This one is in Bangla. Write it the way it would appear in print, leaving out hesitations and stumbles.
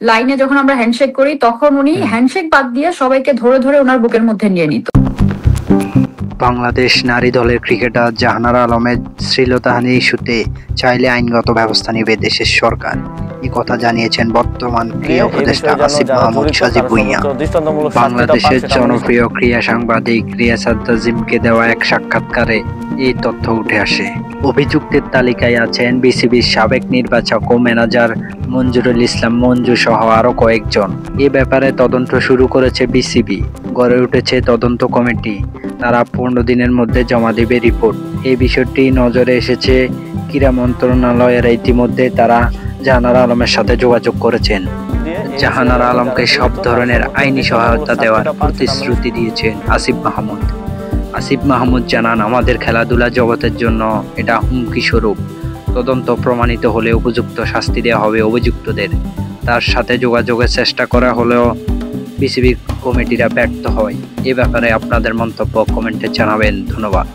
লাইনে যখন আমরা হ্যান্ডশেক করি তখন উনি হ্যান্ডশেক বাদ দিয়ে সবাইকে ধরে ধরে ওনার বুকের মধ্যে নিয়ে নিত। বাংলাদেশ নারী দলের ক্রিকেটার জাহানারা আলমের শ্লীলতাহানি ইস্যুতে চাইলে আইনগত ব্যবস্থা নেবে দেশের সরকার, এই কথা জানিয়েছেন বর্তমান ক্রীড়া উপদেষ্টা আসিফ মাহমুদ সাজিব ভুঁইয়া। বাংলাদেশের জনপ্রিয় ক্রীড়া সাংবাদিক রিয়াসাত তাজিমকে দেওয়া এক সাক্ষাৎকারে এই তথ্য উঠে আসে। অভিযুক্তের তালিকায় আছেন বিসিবির সাবেক নির্বাচক ও ম্যানেজার মঞ্জুরুল ইসলাম মঞ্জু সহ আরো কয়েকজন। এ ব্যাপারে তদন্ত শুরু করেছে বিসিবি, গড়ে উঠেছে তদন্ত কমিটি। তারা 15 দিনের মধ্যে জমা দেবে রিপোর্ট। এই বিষয়টি নজরে এসেছে ক্রীড়া মন্ত্রণালয়ের, ইতিমধ্যে তারা জাহানারা আলমের সাথে যোগাযোগ করেছেন। জাহানারা আলমকে সব ধরনের আইনি সহায়তা দেওয়ার প্রতিশ্রুতি দিয়েছেন আসিফ মাহমুদ। আসিফ মাহমুদ জানান, আমাদের খেলাধুলা জগতের জন্য এটা হুমকি স্বরূপ। তদন্ত প্রমাণিত হলে উপযুক্ত শাস্তি দেওয়া হবে অভিযুক্তদের। তার সাথে যোগাযোগের চেষ্টা করা হলেও বিসিবি কমিটিরা ব্যর্থ হয়। এ ব্যাপারে আপনাদের মন্তব্য কমেন্টে জানাবেন। ধন্যবাদ।